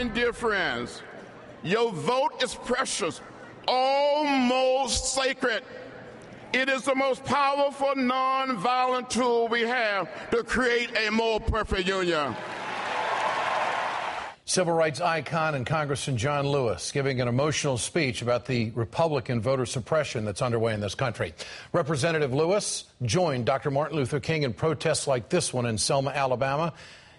mind, dear friends, your vote is precious, almost sacred. It is the most powerful nonviolent tool we have to create a more perfect union. Civil rights icon and Congressman John Lewis giving an emotional speech about the Republican voter suppression that's underway in this country. Representative Lewis joined Dr. Martin Luther King in protests like this one in Selma, Alabama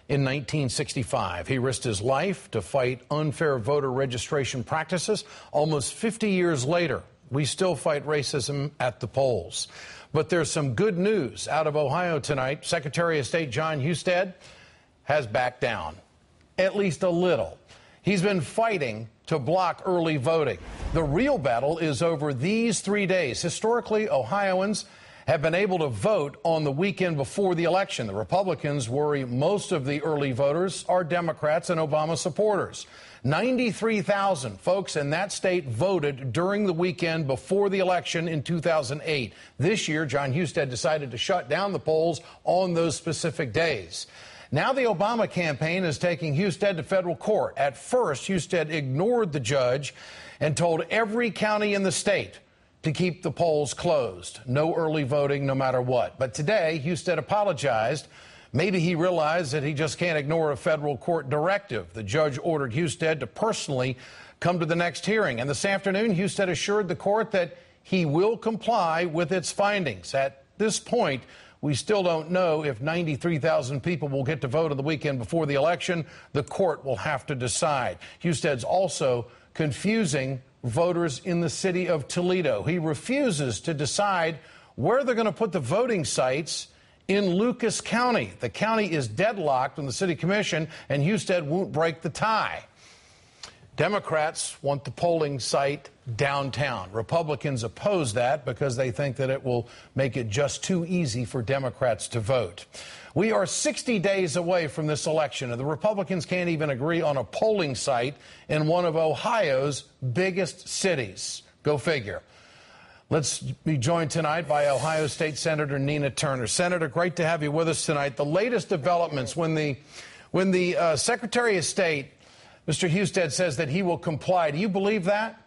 in 1965. He risked his life to fight unfair voter registration practices. Almost 50 years later, we still fight racism at the polls. But there's some good news out of Ohio tonight. Secretary of State John Husted has backed down, at least a little. He's been fighting to block early voting. The real battle is over these 3 days. Historically, Ohioans have been able to vote on the weekend before the election. The Republicans worry most of the early voters are Democrats and Obama supporters. 93,000 folks in that state voted during the weekend before the election in 2008. This year, John Husted decided to shut down the polls on those specific days. Now the Obama campaign is taking Husted to federal court. At first, Husted ignored the judge and told every county in the state to keep the polls closed. No early voting, no matter what. But today, Husted apologized. Maybe he realized that he just can't ignore a federal court directive. The judge ordered Husted to personally come to the next hearing. And this afternoon, Husted assured the court that he will comply with its findings. At this point, we still don't know if 93,000 people will get to vote on the weekend before the election. The court will have to decide. Husted's also confusing voters in the city of Toledo. He refuses to decide where they're going to put the voting sites in Lucas County. The county is deadlocked on the city commission, and Husted won't break the tie. Democrats want the polling site downtown. Republicans oppose that because they think that it will make it just too easy for Democrats to vote. We are 60 days away from this election, and the Republicans can't even agree on a polling site in one of Ohio's biggest cities. Go figure. Let's be joined tonight by Ohio State Senator Nina Turner. Senator, great to have you with us tonight. The latest developments when the Secretary of State, Mr. Husted, says that he will comply. Do you believe that?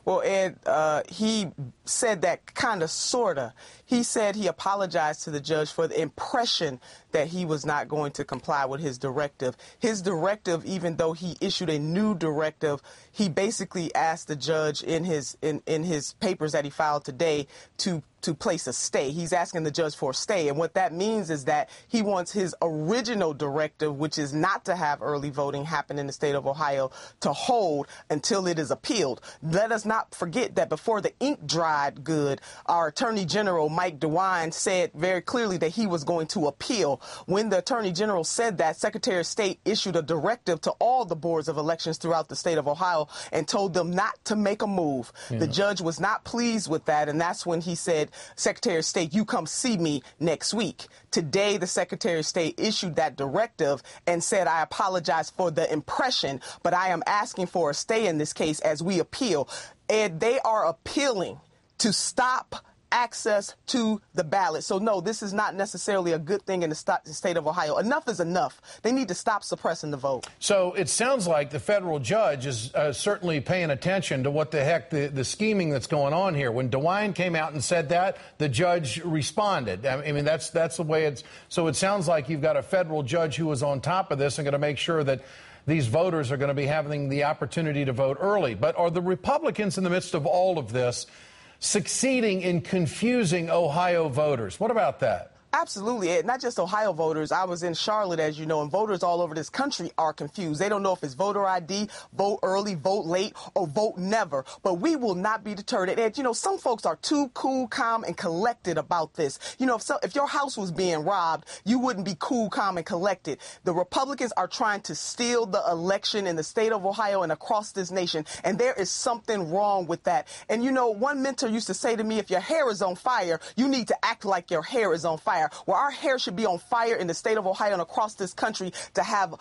Well, Ed, he said that kind of, sort of. He said he apologized to the judge for the impression that he was not going to comply with his directive. His directive, even though he issued a new directive, he basically asked the judge in his papers that he filed today to place a stay. He's asking the judge for a stay. And what that means is that he wants his original directive, which is not to have early voting happen in the state of Ohio, to hold until it is appealed. Let us not forget that before the ink dried good, our Attorney General, Mike DeWine, said very clearly that he was going to appeal. When the Attorney General said that, Secretary of State issued a directive to all the boards of elections throughout the state of Ohio and told them not to make a move. Yeah. The judge was not pleased with that, and that's when he said, Secretary of State, you come see me next week. Today, the Secretary of State issued that directive and said, I apologize for the impression, but I am asking for a stay in this case as we appeal. And they are appealing to stop access to the ballot. So, no, this is not necessarily a good thing in the state of Ohio. Enough is enough. They need to stop suppressing the vote. So it sounds like the federal judge is certainly paying attention to what the heck the scheming that's going on here. When DeWine came out and said that, the judge responded. I mean, that's the way it's. So it sounds like you've got a federal judge who is on top of this and going to make sure that these voters are going to be having the opportunity to vote early. But are the Republicans in the midst of all of this succeeding in confusing Ohio voters? What about that? Absolutely, Ed. Not just Ohio voters. I was in Charlotte, as you know, and voters all over this country are confused. They don't know if it's voter ID, vote early, vote late, or vote never. But we will not be deterred. And, Ed, you know, some folks are too cool, calm, and collected about this. You know, if your house was being robbed, you wouldn't be cool, calm, and collected. The Republicans are trying to steal the election in the state of Ohio and across this nation, and there is something wrong with that. And, you know, one mentor used to say to me, if your hair is on fire, you need to act like your hair is on fire. Well, our hair should be on fire in the state of Ohio and across this country to have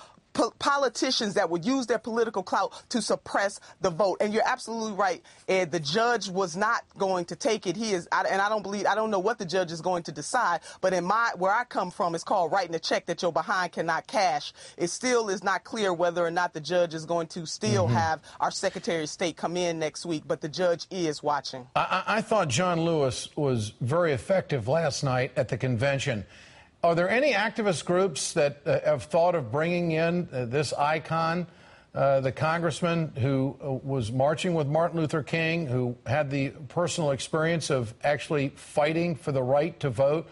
politicians that would use their political clout to suppress the vote. And you're absolutely right, Ed. The judge was not going to take it. I don't know what the judge is going to decide, but where I come from, it's called writing a check that your behind cannot cash. It still is not clear whether or not the judge is going to still have our Secretary of State come in next week, but the judge is watching. I thought John Lewis was very effective last night at the convention. Are there any activist groups that have thought of bringing in this icon, the congressman who was marching with Martin Luther King, who had the personal experience of actually fighting for the right to vote?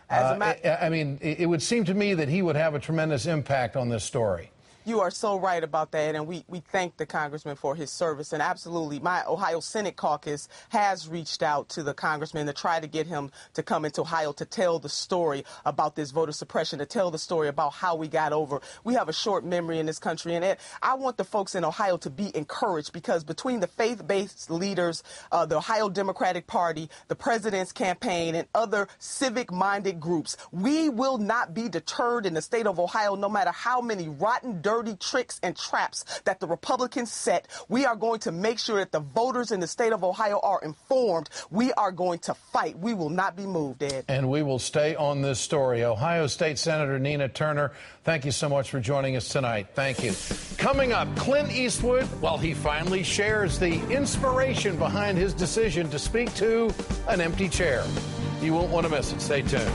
I mean, it would seem to me that he would have a tremendous impact on this story. You are so right about that, and we thank the congressman for his service. And absolutely, my Ohio Senate caucus has reached out to the congressman to try to get him to come into Ohio to tell the story about this voter suppression, to tell the story about how we got over. We have a short memory in this country, and I want the folks in Ohio to be encouraged, because between the faith-based leaders, the Ohio Democratic Party, the president's campaign, and other civic-minded groups, we will not be deterred in the state of Ohio, no matter how many rotten, dirty tricks and traps that the Republicans set. We are going to make sure that the voters in the state of Ohio are informed. We are going to fight. We will not be moved, Ed. And we will stay on this story. Ohio State Senator Nina Turner, thank you so much for joining us tonight. Thank you. Coming up, Clint Eastwood, well, he finally shares the inspiration behind his decision to speak to an empty chair. You won't want to miss it. Stay tuned.